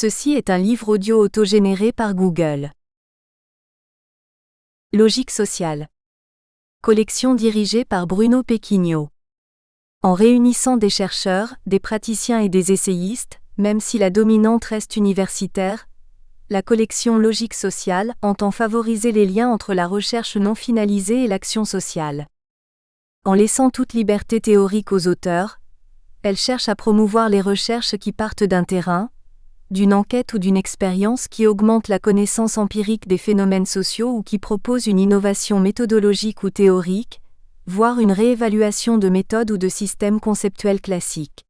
Ceci est un livre audio autogénéré par Google. Logique sociale. Collection dirigée par Bruno Pequignot. En réunissant des chercheurs, des praticiens et des essayistes, même si la dominante reste universitaire, la collection Logique sociale entend favoriser les liens entre la recherche non finalisée et l'action sociale. En laissant toute liberté théorique aux auteurs, elle cherche à promouvoir les recherches qui partent d'un terrain, d'une enquête ou d'une expérience qui augmente la connaissance empirique des phénomènes sociaux ou qui propose une innovation méthodologique ou théorique, voire une réévaluation de méthodes ou de systèmes conceptuels classiques.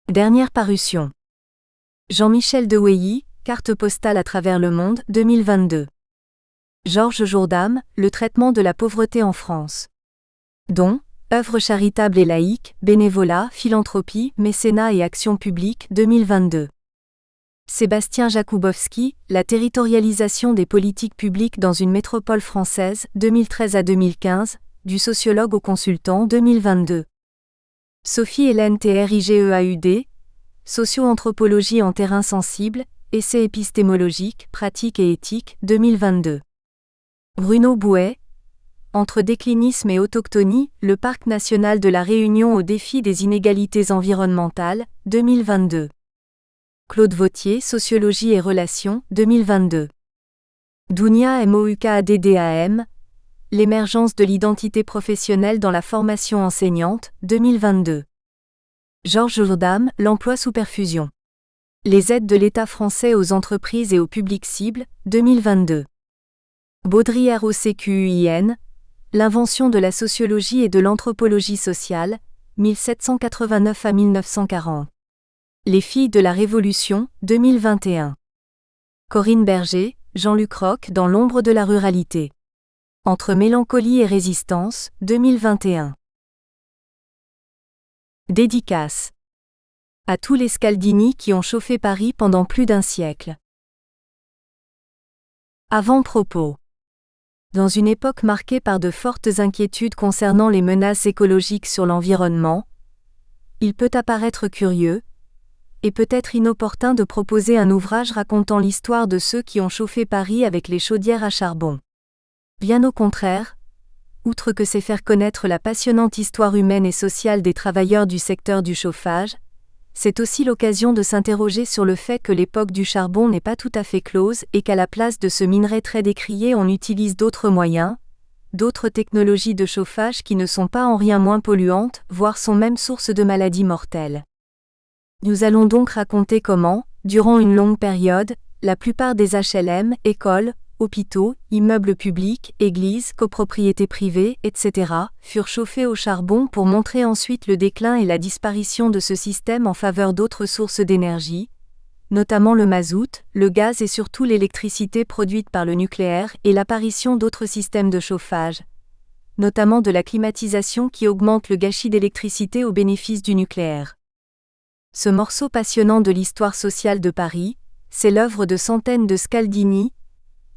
Dernière parution. Jean-Michel Dewey, Carte postale à travers le monde, 2022. Georges Jourdam, Le traitement de la pauvreté en France. Dont, œuvres charitables et laïques, bénévolat, philanthropie, mécénat et action publique, 2022. Sébastien Jakubowski, La territorialisation des politiques publiques dans une métropole française, 2013 à 2015, du sociologue au consultant, 2022. Sophie-Hélène Trigeaud, Socio-anthropologie en terrain sensible, essai épistémologique, pratique et éthique, 2022. Bruno Bouet, Entre déclinisme et autochtonie, le Parc national de la Réunion au défi des inégalités environnementales, 2022. Claude Vautier, Sociologie et relations, 2022. Dounia Moukaddam, L'émergence de l'identité professionnelle dans la formation enseignante, 2022. Georges Jourdam, L'emploi sous perfusion. Les aides de l'État français aux entreprises et au public cible, 2022. Baudry Rocquin, L'invention de la sociologie et de l'anthropologie sociale, 1789 à 1940. Les filles de la Révolution, 2021. Corinne Berger, Jean-Luc Roch dans l'ombre de la ruralité. Entre mélancolie et résistance, 2021. Dédicace. À tous les Scaldini qui ont chauffé Paris pendant plus d'un siècle. Avant-propos. Dans une époque marquée par de fortes inquiétudes concernant les menaces écologiques sur l'environnement, il peut apparaître curieux, et peut-être inopportun de proposer un ouvrage racontant l'histoire de ceux qui ont chauffé Paris avec les chaudières à charbon. Bien au contraire, outre que c'est faire connaître la passionnante histoire humaine et sociale des travailleurs du secteur du chauffage, c'est aussi l'occasion de s'interroger sur le fait que l'époque du charbon n'est pas tout à fait close et qu'à la place de ce minerai très décrié on utilise d'autres moyens, d'autres technologies de chauffage qui ne sont pas en rien moins polluantes, voire sont même source de maladies mortelles. Nous allons donc raconter comment, durant une longue période, la plupart des HLM, écoles, hôpitaux, immeubles publics, églises, copropriétés privées, etc., furent chauffés au charbon pour montrer ensuite le déclin et la disparition de ce système en faveur d'autres sources d'énergie, notamment le mazout, le gaz et surtout l'électricité produite par le nucléaire et l'apparition d'autres systèmes de chauffage, notamment de la climatisation qui augmente le gâchis d'électricité au bénéfice du nucléaire. Ce morceau passionnant de l'histoire sociale de Paris, c'est l'œuvre de centaines de Scaldini.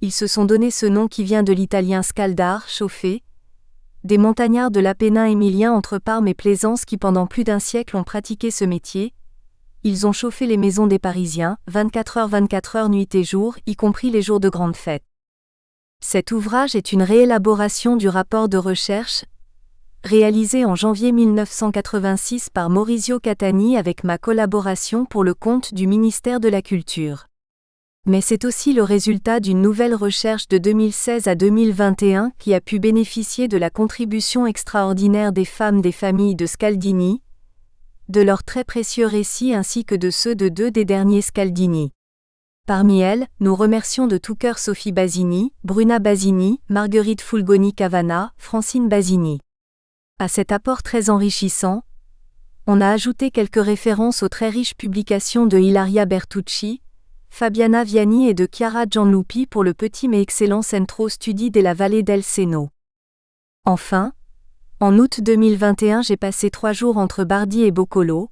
Ils se sont donné ce nom qui vient de l'italien scaldar, chauffer, des montagnards de l'Appennin émilien entre Parme et Plaisance qui pendant plus d'un siècle ont pratiqué ce métier. Ils ont chauffé les maisons des Parisiens, 24 heures nuit et jour, y compris les jours de grandes fêtes. Cet ouvrage est une réélaboration du rapport de recherche réalisé en janvier 1986 par Maurizio Catani avec ma collaboration pour le compte du ministère de la Culture. Mais c'est aussi le résultat d'une nouvelle recherche de 2016 à 2021 qui a pu bénéficier de la contribution extraordinaire des femmes des familles de Scaldini, de leurs très précieux récits ainsi que de ceux de deux des derniers Scaldini. Parmi elles, nous remercions de tout cœur Sophie Basini, Bruna Basini, Marguerite Fulgoni-Cavana, Francine Basini. À cet apport très enrichissant, on a ajouté quelques références aux très riches publications de Ilaria Bertucci, Fabiana Viani et de Chiara Gianlupi pour le petit mais excellent Centro Studi della Valle del Seno. Enfin, en août 2021 j'ai passé 3 jours entre Bardi et Boccolo,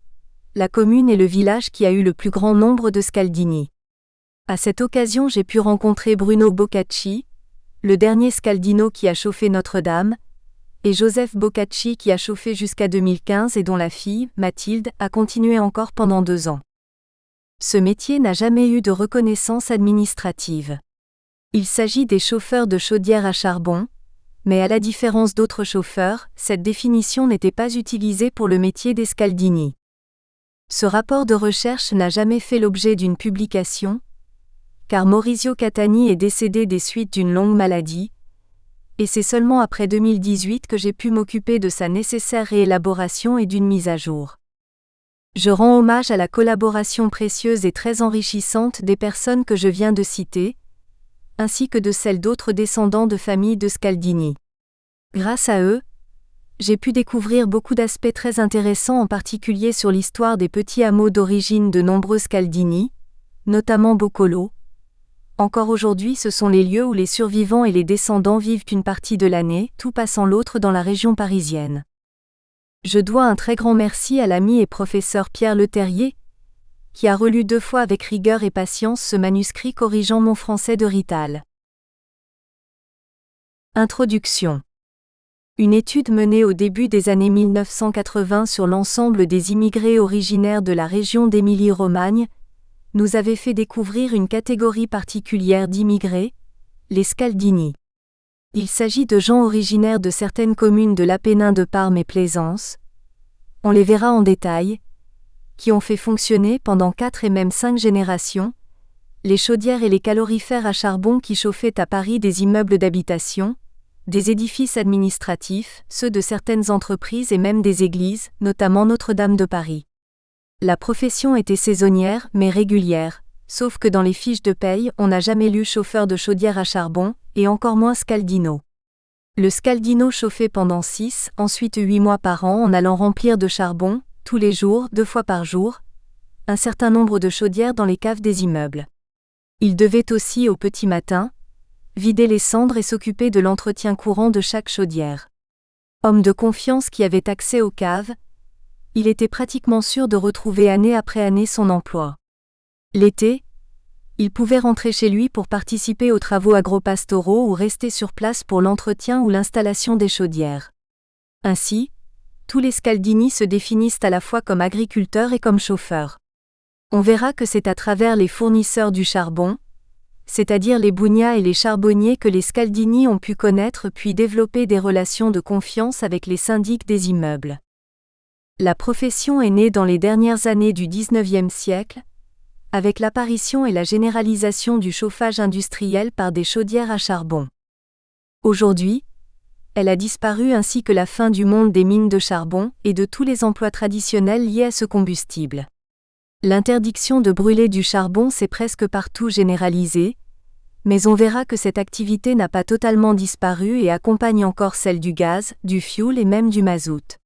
la commune et le village qui a eu le plus grand nombre de Scaldini. À cette occasion j'ai pu rencontrer Bruno Boccacci, le dernier Scaldino qui a chauffé Notre-Dame, et Joseph Boccacci qui a chauffé jusqu'à 2015 et dont la fille, Mathilde, a continué encore pendant 2 ans. Ce métier n'a jamais eu de reconnaissance administrative. Il s'agit des chauffeurs de chaudière à charbon, mais à la différence d'autres chauffeurs, cette définition n'était pas utilisée pour le métier des scaldini. Ce rapport de recherche n'a jamais fait l'objet d'une publication, car Maurizio Catani est décédé des suites d'une longue maladie, et c'est seulement après 2018 que j'ai pu m'occuper de sa nécessaire réélaboration et d'une mise à jour. Je rends hommage à la collaboration précieuse et très enrichissante des personnes que je viens de citer, ainsi que de celles d'autres descendants de familles de Scaldini. Grâce à eux, j'ai pu découvrir beaucoup d'aspects très intéressants, en particulier sur l'histoire des petits hameaux d'origine de nombreux Scaldini, notamment Boccolo. Encore aujourd'hui, ce sont les lieux où les survivants et les descendants vivent une partie de l'année, tout passant l'autre dans la région parisienne. Je dois un très grand merci à l'ami et professeur Pierre Leterrier, qui a relu 2 fois avec rigueur et patience ce manuscrit corrigeant mon français de Rital. Introduction. Une étude menée au début des années 1980 sur l'ensemble des immigrés originaires de la région d'Émilie-Romagne nous avait fait découvrir une catégorie particulière d'immigrés, les Scaldini. Il s'agit de gens originaires de certaines communes de l'Appennin de Parme et Plaisance, on les verra en détail, qui ont fait fonctionner pendant 4 et même 5 générations, les chaudières et les calorifères à charbon qui chauffaient à Paris des immeubles d'habitation, des édifices administratifs, ceux de certaines entreprises et même des églises, notamment Notre-Dame de Paris. La profession était saisonnière mais régulière, sauf que dans les fiches de paye on n'a jamais lu chauffeur de chaudière à charbon, et encore moins scaldino. Le scaldino chauffait pendant 6, ensuite 8 mois par an en allant remplir de charbon, tous les jours, 2 fois par jour, un certain nombre de chaudières dans les caves des immeubles. Il devait aussi, au petit matin, vider les cendres et s'occuper de l'entretien courant de chaque chaudière. Homme de confiance qui avait accès aux caves, il était pratiquement sûr de retrouver année après année son emploi. L'été, il pouvait rentrer chez lui pour participer aux travaux agropastoraux ou rester sur place pour l'entretien ou l'installation des chaudières. Ainsi, tous les Scaldini se définissent à la fois comme agriculteurs et comme chauffeurs. On verra que c'est à travers les fournisseurs du charbon, c'est-à-dire les bougnats et les charbonniers, que les Scaldini ont pu connaître puis développer des relations de confiance avec les syndics des immeubles. La profession est née dans les dernières années du XIXe siècle, avec l'apparition et la généralisation du chauffage industriel par des chaudières à charbon. Aujourd'hui, elle a disparu, ainsi que la fin du monde des mines de charbon et de tous les emplois traditionnels liés à ce combustible. L'interdiction de brûler du charbon s'est presque partout généralisée, mais on verra que cette activité n'a pas totalement disparu et accompagne encore celle du gaz, du fioul et même du mazout.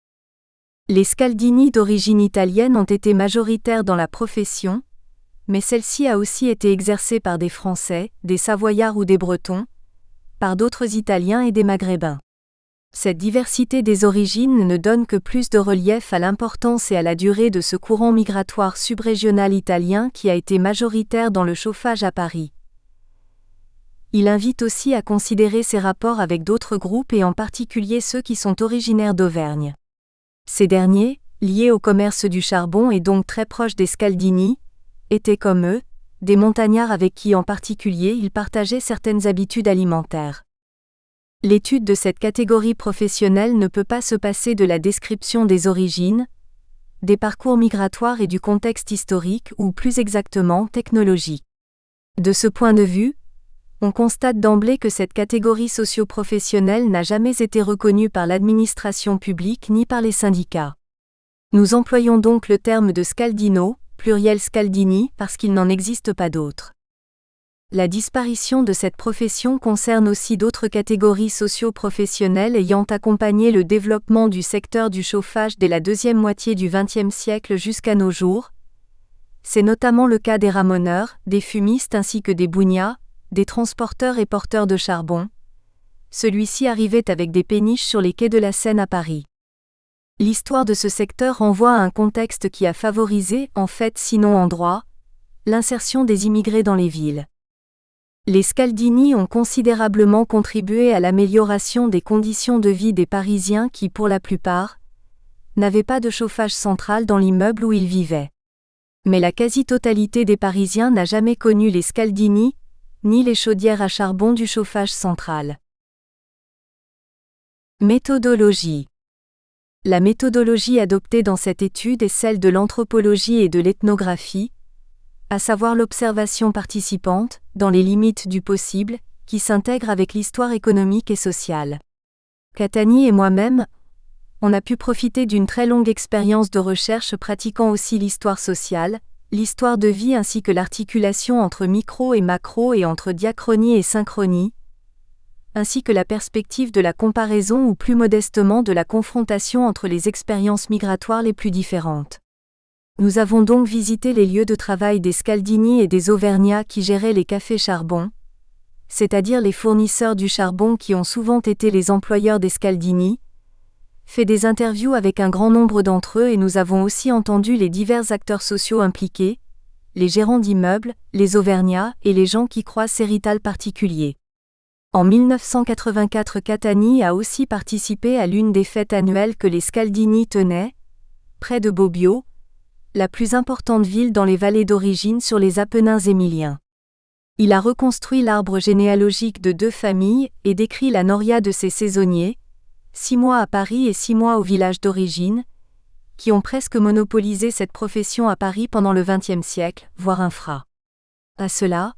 Les Scaldini d'origine italienne ont été majoritaires dans la profession, mais celle-ci a aussi été exercée par des Français, des Savoyards ou des Bretons, par d'autres Italiens et des Maghrébins. Cette diversité des origines ne donne que plus de relief à l'importance et à la durée de ce courant migratoire subrégional italien qui a été majoritaire dans le chauffage à Paris. Il invite aussi à considérer ses rapports avec d'autres groupes et en particulier ceux qui sont originaires d'Auvergne. Ces derniers, liés au commerce du charbon et donc très proches des Scaldini, étaient comme eux, des montagnards avec qui en particulier ils partageaient certaines habitudes alimentaires. L'étude de cette catégorie professionnelle ne peut pas se passer de la description des origines, des parcours migratoires et du contexte historique ou plus exactement technologique. De ce point de vue, on constate d'emblée que cette catégorie socio-professionnelle n'a jamais été reconnue par l'administration publique ni par les syndicats. Nous employons donc le terme de scaldino, pluriel scaldini, parce qu'il n'en existe pas d'autre. La disparition de cette profession concerne aussi d'autres catégories socio-professionnelles ayant accompagné le développement du secteur du chauffage dès la deuxième moitié du XXe siècle jusqu'à nos jours. C'est notamment le cas des ramoneurs, des fumistes ainsi que des bougnats, des transporteurs et porteurs de charbon. Celui-ci arrivait avec des péniches sur les quais de la Seine à Paris. L'histoire de ce secteur renvoie à un contexte qui a favorisé, en fait sinon en droit, l'insertion des immigrés dans les villes. Les Scaldini ont considérablement contribué à l'amélioration des conditions de vie des Parisiens qui, pour la plupart, n'avaient pas de chauffage central dans l'immeuble où ils vivaient. Mais la quasi-totalité des Parisiens n'a jamais connu les scaldini, ni les chaudières à charbon du chauffage central. Méthodologie. La méthodologie adoptée dans cette étude est celle de l'anthropologie et de l'ethnographie, à savoir l'observation participante, dans les limites du possible, qui s'intègre avec l'histoire économique et sociale. Catani et moi-même, on a pu profiter d'une très longue expérience de recherche pratiquant aussi l'histoire sociale, l'histoire de vie ainsi que l'articulation entre micro et macro et entre diachronie et synchronie, ainsi que la perspective de la comparaison ou plus modestement de la confrontation entre les expériences migratoires les plus différentes. Nous avons donc visité les lieux de travail des Scaldini et des Auvergnats qui géraient les cafés charbon, c'est-à-dire les fournisseurs du charbon qui ont souvent été les employeurs des Scaldini, fait des interviews avec un grand nombre d'entre eux et nous avons aussi entendu les divers acteurs sociaux impliqués, les gérants d'immeubles, les Auvergnats et les gens qui croisent ces ritals particuliers. En 1984, Catani a aussi participé à l'une des fêtes annuelles que les Scaldini tenaient, près de Bobbio, la plus importante ville dans les vallées d'origine sur les Apennins émiliens. Il a reconstruit l'arbre généalogique de 2 familles et décrit la noria de ces saisonniers, 6 mois à Paris et 6 mois au village d'origine, qui ont presque monopolisé cette profession à Paris pendant le XXe siècle, voire infra. À cela,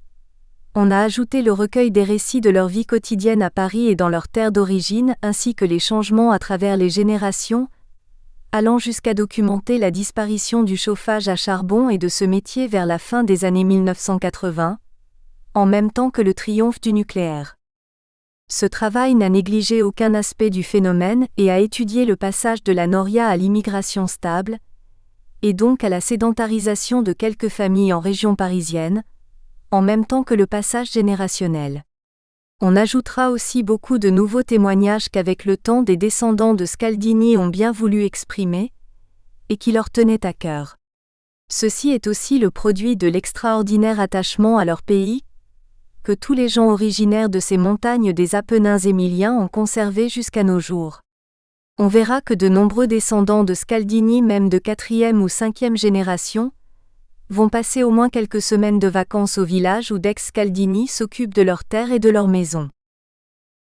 on a ajouté le recueil des récits de leur vie quotidienne à Paris et dans leur terre d'origine ainsi que les changements à travers les générations, allant jusqu'à documenter la disparition du chauffage à charbon et de ce métier vers la fin des années 1980, en même temps que le triomphe du nucléaire. Ce travail n'a négligé aucun aspect du phénomène et a étudié le passage de la noria à l'immigration stable, et donc à la sédentarisation de quelques familles en région parisienne, en même temps que le passage générationnel. On ajoutera aussi beaucoup de nouveaux témoignages qu'avec le temps des descendants de Scaldini ont bien voulu exprimer, et qui leur tenaient à cœur. Ceci est aussi le produit de l'extraordinaire attachement à leur pays, que tous les gens originaires de ces montagnes des Apennins émiliens ont conservé jusqu'à nos jours. On verra que de nombreux descendants de Scaldini, même de 4e ou 5e génération, vont passer au moins quelques semaines de vacances au village où d'ex-Scaldini s'occupent de leurs terres et de leurs maisons.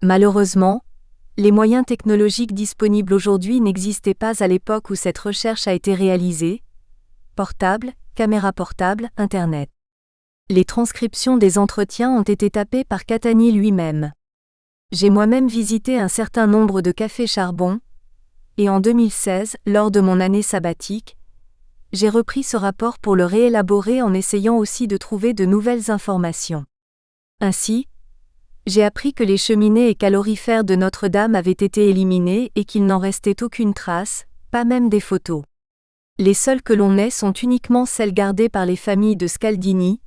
Malheureusement, les moyens technologiques disponibles aujourd'hui n'existaient pas à l'époque où cette recherche a été réalisée. Portable, caméra portable, Internet. Les transcriptions des entretiens ont été tapées par Catani lui-même. J'ai moi-même visité un certain nombre de cafés charbon, et en 2016, lors de mon année sabbatique, j'ai repris ce rapport pour le réélaborer en essayant aussi de trouver de nouvelles informations. Ainsi, j'ai appris que les cheminées et calorifères de Notre-Dame avaient été éliminés et qu'il n'en restait aucune trace, pas même des photos. Les seules que l'on ait sont uniquement celles gardées par les familles de Scaldini.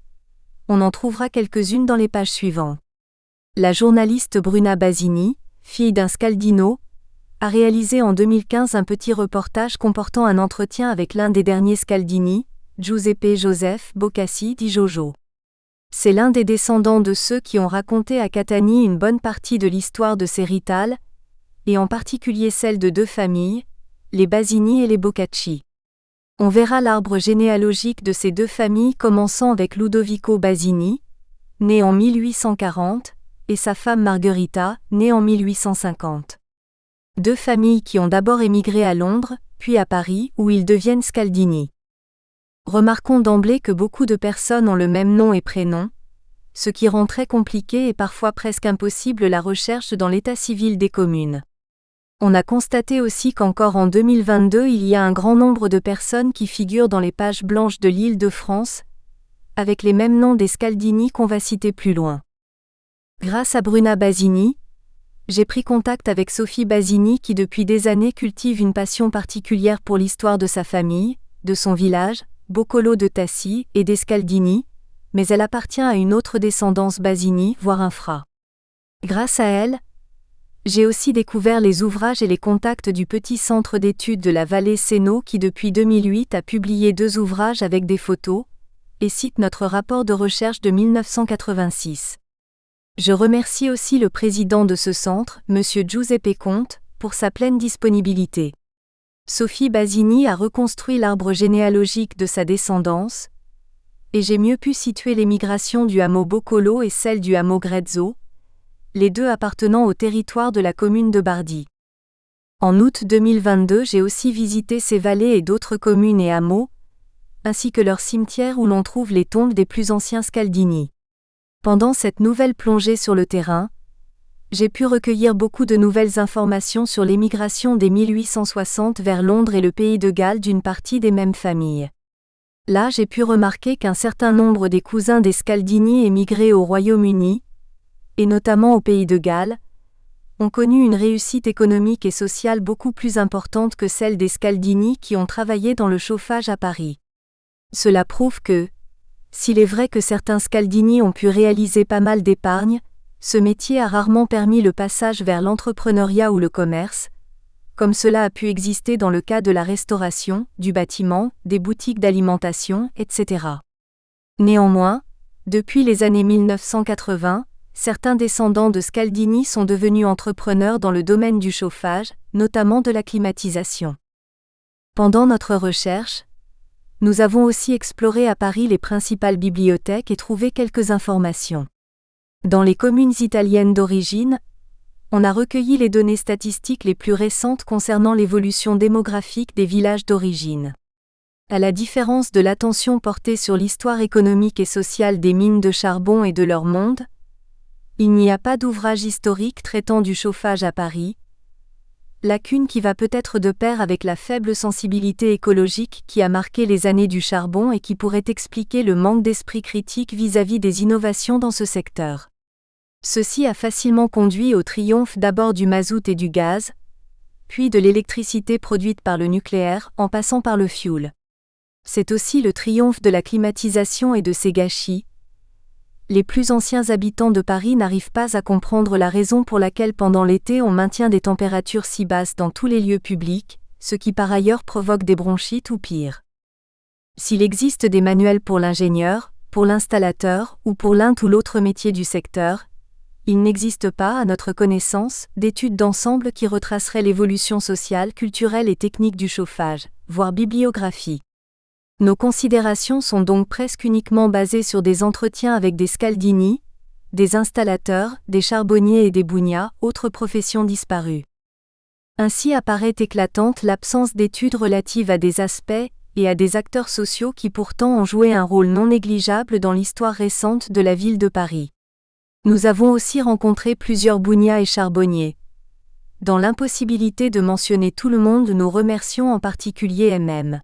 On en trouvera quelques-unes dans les pages suivantes. La journaliste Bruna Basini, fille d'un Scaldino, a réalisé en 2015 un petit reportage comportant un entretien avec l'un des derniers Scaldini, Giuseppe Joseph Boccassi di Jojo. C'est l'un des descendants de ceux qui ont raconté à Catani une bonne partie de l'histoire de ces ritals, et en particulier celle de 2 familles, les Basini et les Boccacci. On verra l'arbre généalogique de ces 2 familles commençant avec Ludovico Basini, né en 1840, et sa femme Margherita, née en 1850. 2 familles qui ont d'abord émigré à Londres, puis à Paris, où ils deviennent Scaldini. Remarquons d'emblée que beaucoup de personnes ont le même nom et prénom, ce qui rend très compliqué et parfois presque impossible la recherche dans l'état civil des communes. On a constaté aussi qu'encore en 2022 il y a un grand nombre de personnes qui figurent dans les pages blanches de l'Île-de-France, avec les mêmes noms des Scaldini qu'on va citer plus loin. Grâce à Bruna Basini, j'ai pris contact avec Sophie Basini qui depuis des années cultive une passion particulière pour l'histoire de sa famille, de son village, Boccolo de Tassi, et des Scaldini, mais elle appartient à une autre descendance Basini, voire infra. Grâce à elle, j'ai aussi découvert les ouvrages et les contacts du petit centre d'études de la vallée Séno qui depuis 2008 a publié 2 ouvrages avec des photos, et cite notre rapport de recherche de 1986. Je remercie aussi le président de ce centre, M. Giuseppe Conte, pour sa pleine disponibilité. Sophie Basini a reconstruit l'arbre généalogique de sa descendance, et j'ai mieux pu situer l'émigration du hameau Boccolo et celle du hameau Grezzo, les deux appartenant au territoire de la commune de Bardi. En août 2022, j'ai aussi visité ces vallées et d'autres communes et hameaux, ainsi que leurs cimetières où l'on trouve les tombes des plus anciens Scaldini. Pendant cette nouvelle plongée sur le terrain, j'ai pu recueillir beaucoup de nouvelles informations sur l'émigration dès 1860 vers Londres et le pays de Galles d'une partie des mêmes familles. Là, j'ai pu remarquer qu'un certain nombre des cousins des Scaldini émigrés au Royaume-Uni, et notamment au pays de Galles, ont connu une réussite économique et sociale beaucoup plus importante que celle des Scaldini qui ont travaillé dans le chauffage à Paris. Cela prouve que, s'il est vrai que certains Scaldini ont pu réaliser pas mal d'épargne, ce métier a rarement permis le passage vers l'entrepreneuriat ou le commerce, comme cela a pu exister dans le cas de la restauration, du bâtiment, des boutiques d'alimentation, etc. Néanmoins, depuis les années 1980, certains descendants de Scaldini sont devenus entrepreneurs dans le domaine du chauffage, notamment de la climatisation. Pendant notre recherche, nous avons aussi exploré à Paris les principales bibliothèques et trouvé quelques informations. Dans les communes italiennes d'origine, on a recueilli les données statistiques les plus récentes concernant l'évolution démographique des villages d'origine. À la différence de l'attention portée sur l'histoire économique et sociale des mines de charbon et de leur monde, il n'y a pas d'ouvrage historique traitant du chauffage à Paris, lacune qui va peut-être de pair avec la faible sensibilité écologique qui a marqué les années du charbon et qui pourrait expliquer le manque d'esprit critique vis-à-vis des innovations dans ce secteur. Ceci a facilement conduit au triomphe d'abord du mazout et du gaz, puis de l'électricité produite par le nucléaire en passant par le fioul. C'est aussi le triomphe de la climatisation et de ses gâchis. Les plus anciens habitants de Paris n'arrivent pas à comprendre la raison pour laquelle pendant l'été on maintient des températures si basses dans tous les lieux publics, ce qui par ailleurs provoque des bronchites ou pire. S'il existe des manuels pour l'ingénieur, pour l'installateur ou pour l'un ou l'autre métier du secteur, il n'existe pas, à notre connaissance, d'études d'ensemble qui retraceraient l'évolution sociale, culturelle et technique du chauffage, voire bibliographie. Nos considérations sont donc presque uniquement basées sur des entretiens avec des Scaldini, des installateurs, des charbonniers et des bougnats, autres professions disparues. Ainsi apparaît éclatante l'absence d'études relatives à des aspects et à des acteurs sociaux qui pourtant ont joué un rôle non négligeable dans l'histoire récente de la ville de Paris. Nous avons aussi rencontré plusieurs bougnats et charbonniers. Dans l'impossibilité de mentionner tout le monde, nous remercions en particulier MM.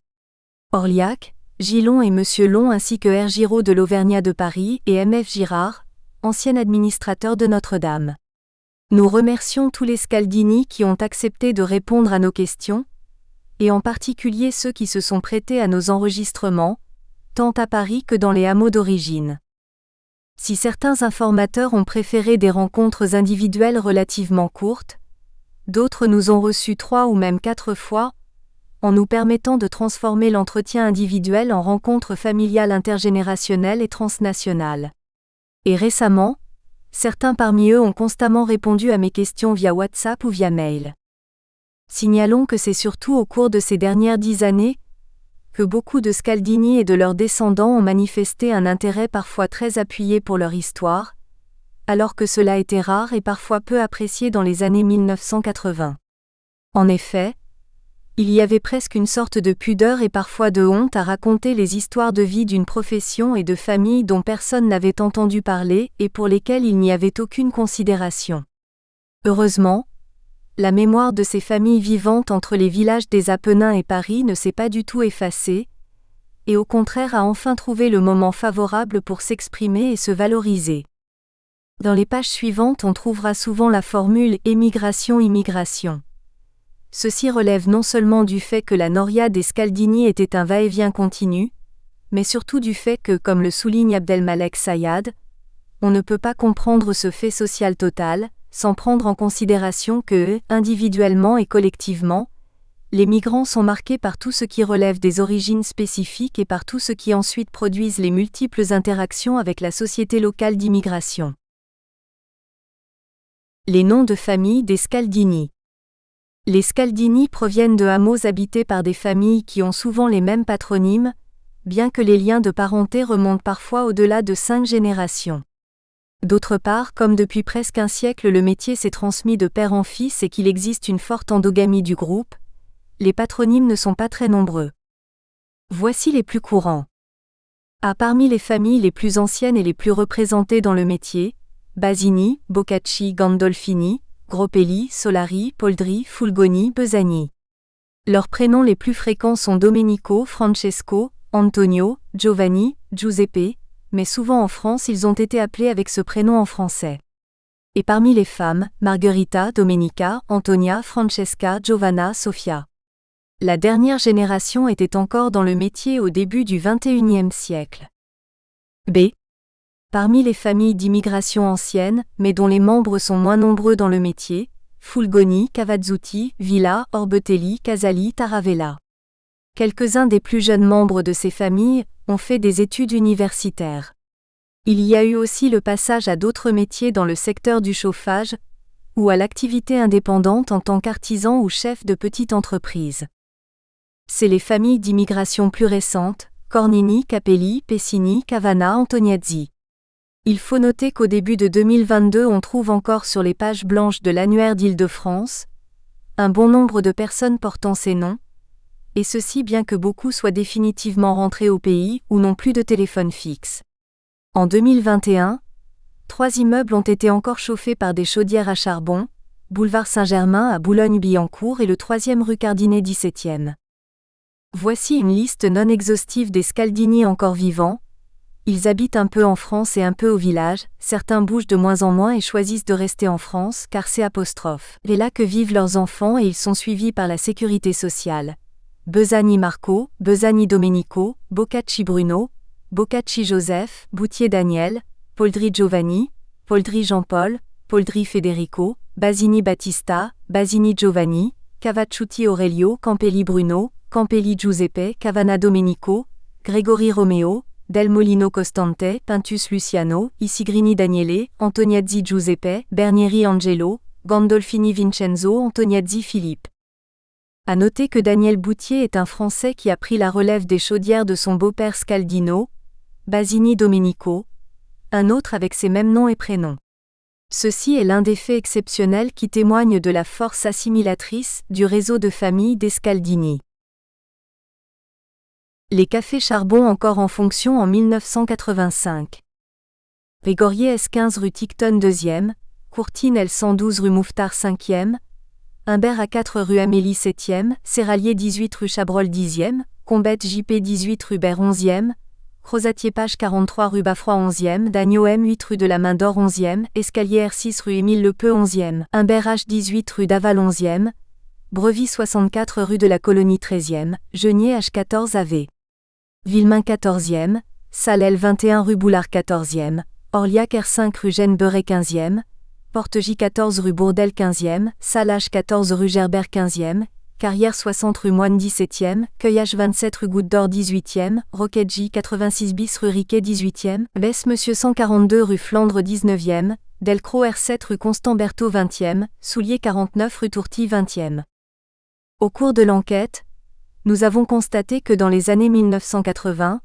Orliac, Gillon et Monsieur Long ainsi que R. Giraud de l'Auvergnat de Paris et M.F. Girard, ancien administrateur de Notre-Dame. Nous remercions tous les Scaldini qui ont accepté de répondre à nos questions, et en particulier ceux qui se sont prêtés à nos enregistrements, tant à Paris que dans les hameaux d'origine. Si certains informateurs ont préféré des rencontres individuelles relativement courtes, d'autres nous ont reçus 3 ou même 4 fois, en nous permettant de transformer l'entretien individuel en rencontre familiale intergénérationnelle et transnationale. Et récemment, certains parmi eux ont constamment répondu à mes questions via WhatsApp ou via mail. Signalons que c'est surtout au cours de ces dernières 10 années que beaucoup de Scaldini et de leurs descendants ont manifesté un intérêt parfois très appuyé pour leur histoire, alors que cela était rare et parfois peu apprécié dans les années 1980. En effet, il y avait presque une sorte de pudeur et parfois de honte à raconter les histoires de vie d'une profession et de familles dont personne n'avait entendu parler et pour lesquelles il n'y avait aucune considération. Heureusement, la mémoire de ces familles vivantes entre les villages des Apennins et Paris ne s'est pas du tout effacée, et au contraire a enfin trouvé le moment favorable pour s'exprimer et se valoriser. Dans les pages suivantes on trouvera souvent la formule « émigration-immigration ». Ceci relève non seulement du fait que la noria des Scaldini était un va-et-vient continu, mais surtout du fait que, comme le souligne Abdelmalek Sayad, on ne peut pas comprendre ce fait social total, sans prendre en considération que, individuellement et collectivement, les migrants sont marqués par tout ce qui relève des origines spécifiques et par tout ce qui ensuite produisent les multiples interactions avec la société locale d'immigration. Les noms de famille des Scaldini. Les Scaldini proviennent de hameaux habités par des familles qui ont souvent les mêmes patronymes, bien que les liens de parenté remontent parfois au-delà de 5 générations. D'autre part, comme depuis presque un siècle le métier s'est transmis de père en fils et qu'il existe une forte endogamie du groupe, les patronymes ne sont pas très nombreux. Voici les plus courants. Parmi les familles les plus anciennes et les plus représentées dans le métier, Basini, Boccacci, Gandolfini, Gropelli, Solari, Poldri, Fulgoni, Besani. Leurs prénoms les plus fréquents sont Domenico, Francesco, Antonio, Giovanni, Giuseppe, mais souvent en France ils ont été appelés avec ce prénom en français. Et parmi les femmes, Margherita, Domenica, Antonia, Francesca, Giovanna, Sofia. La dernière génération était encore dans le métier au début du XXIe siècle. B. Parmi les familles d'immigration ancienne, mais dont les membres sont moins nombreux dans le métier, Fulgoni, Cavazzuti, Villa, Orbetelli, Casali, Taravella. Quelques-uns des plus jeunes membres de ces familles ont fait des études universitaires. Il y a eu aussi le passage à d'autres métiers dans le secteur du chauffage, ou à l'activité indépendante en tant qu'artisan ou chef de petite entreprise. C'est les familles d'immigration plus récentes, Cornini, Capelli, Pessini, Cavana, Antoniazzi. Il faut noter qu'au début de 2022 on trouve encore sur les pages blanches de l'Annuaire d'Île-de-France un bon nombre de personnes portant ces noms, et ceci bien que beaucoup soient définitivement rentrés au pays ou n'ont plus de téléphone fixe. En 2021, 3 immeubles ont été encore chauffés par des chaudières à charbon, boulevard Saint-Germain à Boulogne-Billancourt et le 3e rue Cardinet 17e. Voici une liste non exhaustive des Scaldini encore vivants. Ils habitent un peu en France et un peu au village, certains bougent de moins en moins et choisissent de rester en France car c'est là que vivent leurs enfants et ils sont suivis par la sécurité sociale. Besani Marco, Besani Domenico, Boccacci Bruno, Boccacci Joseph, Boutier Daniel, Poldri Giovanni, Poldri Jean-Paul, Poldri Federico, Basini Battista, Basini Giovanni, Cavacciuti Aurelio, Campelli Bruno, Campelli Giuseppe, Cavana Domenico, Gregori Romeo, Del Molino Costante, Pintus Luciano, Isigrini Daniele, Antoniazzi Giuseppe, Bernieri Angelo, Gandolfini Vincenzo, Antoniazzi Philippe. À noter que Daniel Boutier est un Français qui a pris la relève des chaudières de son beau-père Scaldino, Basini Domenico, un autre avec ces mêmes noms et prénoms. Ceci est l'un des faits exceptionnels qui témoignent de la force assimilatrice du réseau de famille des Scaldini. Les cafés charbon encore en fonction en 1985. Régorier S15 rue Ticton 2e, Courtine L112 rue Mouffetard 5e, Humbert A4 rue Amélie 7e, Serralier 18 rue Chabrol 10e, Combette JP 18 rue Berre 11e, Crozatier Page 43 rue Bafroy 11e, Dagneau M8 rue de la Main d'Or 11e, Escalier R6 rue Émile Lepeu 11e, Humbert H18 rue d'Aval 11e, Brevis 64 rue de la Colonie 13e, Genier H14 AV. Villemain 14e, Salel 21 rue Boulard 14e, Orliac R5 rue Gênes Beuret 15e, Porte J14 rue Bourdelle 15e, Salage 14 rue Gerbert 15e, Carrière 60 rue Moine 17e, Cueillage 27 rue Goutte d'Or 18e, Roquette J 86 bis rue Riquet 18e, Besse Monsieur 142 rue Flandre 19e, Delcros R7 rue Constant Berthaud 20e, Soulier 49 rue Tourty 20e. Au cours de l'enquête, nous avons constaté que dans les années 1980,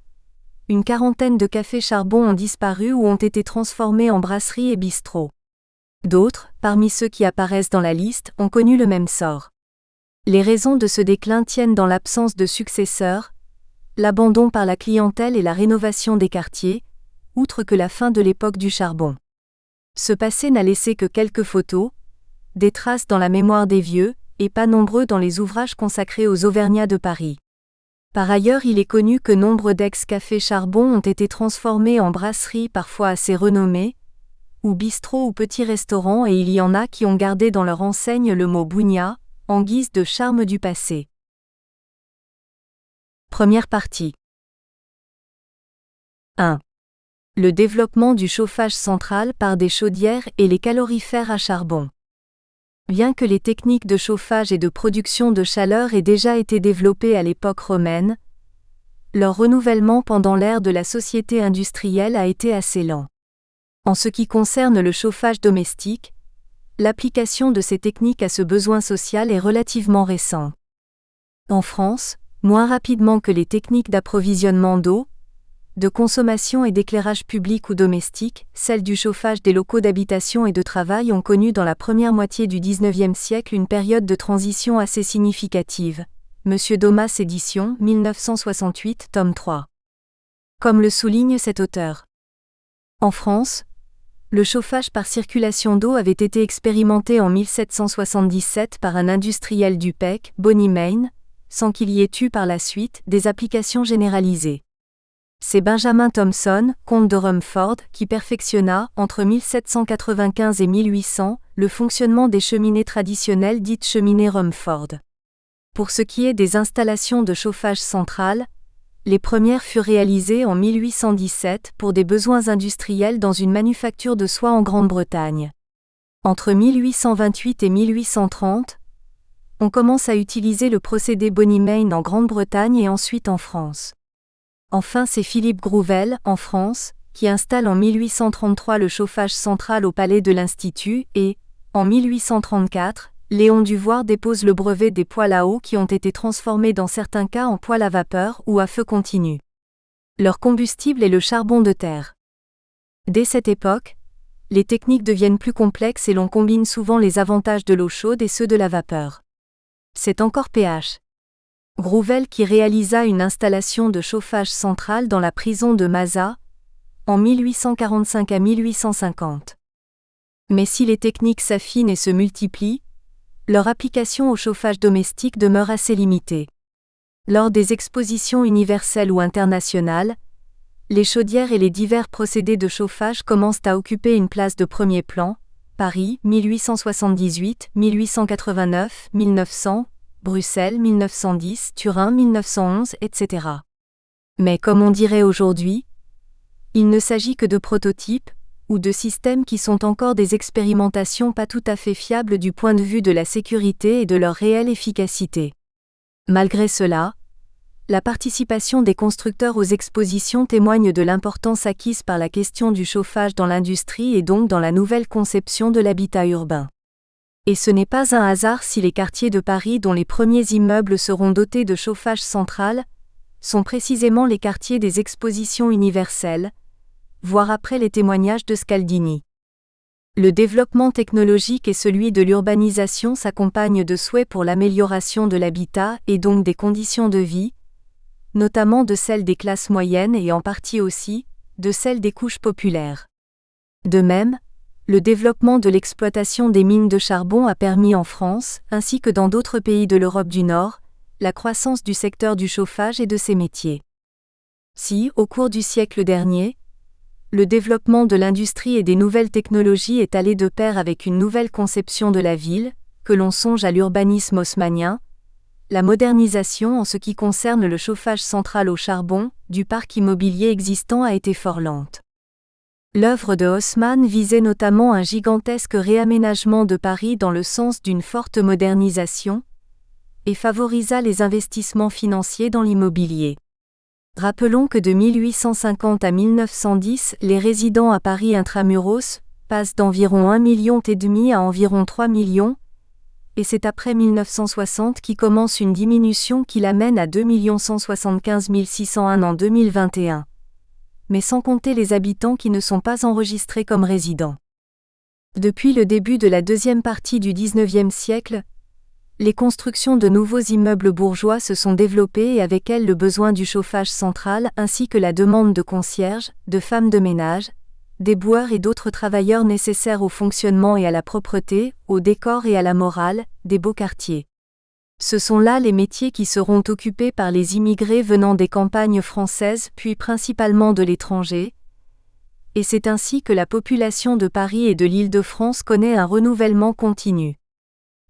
une quarantaine de cafés charbon ont disparu ou ont été transformés en brasseries et bistrots. D'autres, parmi ceux qui apparaissent dans la liste, ont connu le même sort. Les raisons de ce déclin tiennent dans l'absence de successeurs, l'abandon par la clientèle et la rénovation des quartiers, outre que la fin de l'époque du charbon. Ce passé n'a laissé que quelques photos, des traces dans la mémoire des vieux, et pas nombreux dans les ouvrages consacrés aux Auvergnats de Paris. Par ailleurs, il est connu que nombre d'ex-cafés charbon ont été transformés en brasseries parfois assez renommées, ou bistrots ou petits restaurants et il y en a qui ont gardé dans leur enseigne le mot bougna, en guise de charme du passé. Première partie. 1. Le développement du chauffage central par des chaudières et les calorifères à charbon. Bien que les techniques de chauffage et de production de chaleur aient déjà été développées à l'époque romaine, leur renouvellement pendant l'ère de la société industrielle a été assez lent. En ce qui concerne le chauffage domestique, l'application de ces techniques à ce besoin social est relativement récente. En France, moins rapidement que les techniques d'approvisionnement d'eau, de consommation et d'éclairage public ou domestique, celles du chauffage des locaux d'habitation et de travail ont connu dans la première moitié du XIXe siècle une période de transition assez significative. Monsieur Domas Éditions, 1968, tome 3. Comme le souligne cet auteur. En France, le chauffage par circulation d'eau avait été expérimenté en 1777 par un industriel du PEC, Bonnie Main, sans qu'il y ait eu par la suite des applications généralisées. C'est Benjamin Thompson, comte de Rumford, qui perfectionna, entre 1795 et 1800, le fonctionnement des cheminées traditionnelles dites cheminées Rumford. Pour ce qui est des installations de chauffage central, les premières furent réalisées en 1817 pour des besoins industriels dans une manufacture de soie en Grande-Bretagne. Entre 1828 et 1830, on commence à utiliser le procédé Bonnie Main en Grande-Bretagne et ensuite en France. Enfin, c'est Philippe Grouvel, en France, qui installe en 1833 le chauffage central au Palais de l'Institut et, en 1834, Léon Duvoir dépose le brevet des poêles à eau qui ont été transformés dans certains cas en poêles à vapeur ou à feu continu. Leur combustible est le charbon de terre. Dès cette époque, les techniques deviennent plus complexes et l'on combine souvent les avantages de l'eau chaude et ceux de la vapeur. C'est encore Ph. Grouvel qui réalisa une installation de chauffage central dans la prison de Mazas, en 1845 à 1850. Mais si les techniques s'affinent et se multiplient, leur application au chauffage domestique demeure assez limitée. Lors des expositions universelles ou internationales, les chaudières et les divers procédés de chauffage commencent à occuper une place de premier plan, Paris, 1878, 1889, 1900, Bruxelles 1910, Turin 1911, etc. Mais comme on dirait aujourd'hui, il ne s'agit que de prototypes, ou de systèmes qui sont encore des expérimentations pas tout à fait fiables du point de vue de la sécurité et de leur réelle efficacité. Malgré cela, la participation des constructeurs aux expositions témoigne de l'importance acquise par la question du chauffage dans l'industrie et donc dans la nouvelle conception de l'habitat urbain. Et ce n'est pas un hasard si les quartiers de Paris dont les premiers immeubles seront dotés de chauffage central sont précisément les quartiers des expositions universelles, voire après les témoignages de Scaldini. Le développement technologique et celui de l'urbanisation s'accompagnent de souhaits pour l'amélioration de l'habitat et donc des conditions de vie, notamment de celles des classes moyennes et en partie aussi, de celles des couches populaires. De même, le développement de l'exploitation des mines de charbon a permis en France, ainsi que dans d'autres pays de l'Europe du Nord, la croissance du secteur du chauffage et de ses métiers. Si, au cours du siècle dernier, le développement de l'industrie et des nouvelles technologies est allé de pair avec une nouvelle conception de la ville, que l'on songe à l'urbanisme haussmannien, la modernisation en ce qui concerne le chauffage central au charbon, du parc immobilier existant a été fort lente. L'œuvre de Haussmann visait notamment un gigantesque réaménagement de Paris dans le sens d'une forte modernisation, et favorisa les investissements financiers dans l'immobilier. Rappelons que de 1850 à 1910, les résidents à Paris intramuros passent d'environ 1,5 million à environ 3 millions, et c'est après 1960 qui commence une diminution qui l'amène à 2 175 601 en 2021. Mais sans compter les habitants qui ne sont pas enregistrés comme résidents. Depuis le début de la deuxième partie du XIXe siècle, les constructions de nouveaux immeubles bourgeois se sont développées et avec elles le besoin du chauffage central ainsi que la demande de concierges, de femmes de ménage, d'éboueurs et d'autres travailleurs nécessaires au fonctionnement et à la propreté, au décor et à la morale, des beaux quartiers. Ce sont là les métiers qui seront occupés par les immigrés venant des campagnes françaises puis principalement de l'étranger, et c'est ainsi que la population de Paris et de l'Île-de-France connaît un renouvellement continu.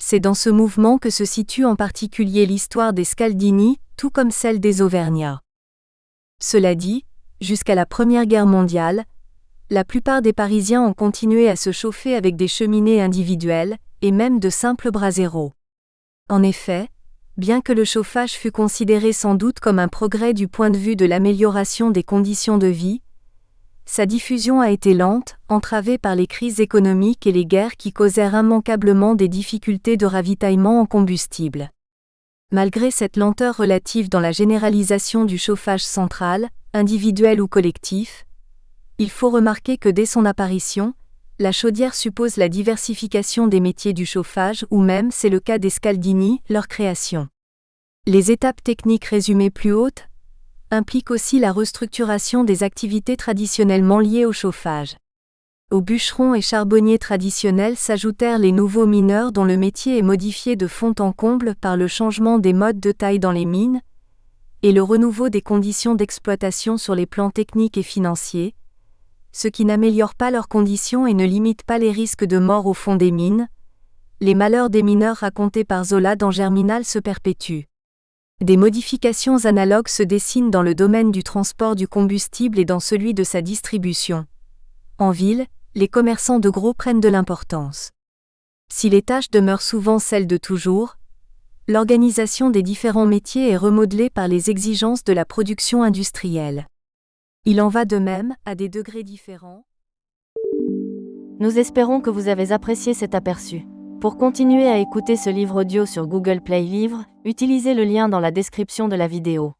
C'est dans ce mouvement que se situe en particulier l'histoire des Scaldini, tout comme celle des Auvergnats. Cela dit, jusqu'à la Première Guerre mondiale, la plupart des Parisiens ont continué à se chauffer avec des cheminées individuelles, et même de simples braseros. En effet, bien que le chauffage fût considéré sans doute comme un progrès du point de vue de l'amélioration des conditions de vie, Sa diffusion a été lente, entravée par les crises économiques et les guerres qui causèrent immanquablement des difficultés de ravitaillement en combustible. Malgré cette lenteur relative dans la généralisation du chauffage central, individuel ou collectif, il faut remarquer que dès son apparition, la chaudière suppose la diversification des métiers du chauffage ou même c'est le cas des scaldini, leur création. Les étapes techniques résumées plus hautes impliquent aussi la restructuration des activités traditionnellement liées au chauffage. Aux bûcherons et charbonniers traditionnels s'ajoutèrent les nouveaux mineurs dont le métier est modifié de fond en comble par le changement des modes de taille dans les mines et le renouveau des conditions d'exploitation sur les plans techniques et financiers, ce qui n'améliore pas leurs conditions et ne limite pas les risques de mort au fond des mines. Les malheurs des mineurs racontés par Zola dans Germinal se perpétuent. Des modifications analogues se dessinent dans le domaine du transport du combustible et dans celui de sa distribution. En ville, les commerçants de gros prennent de l'importance. Si les tâches demeurent souvent celles de toujours, l'organisation des différents métiers est remodelée par les exigences de la production industrielle. Il en va de même, à des degrés différents. Nous espérons que vous avez apprécié cet aperçu. Pour continuer à écouter ce livre audio sur Google Play Livres, utilisez le lien dans la description de la vidéo.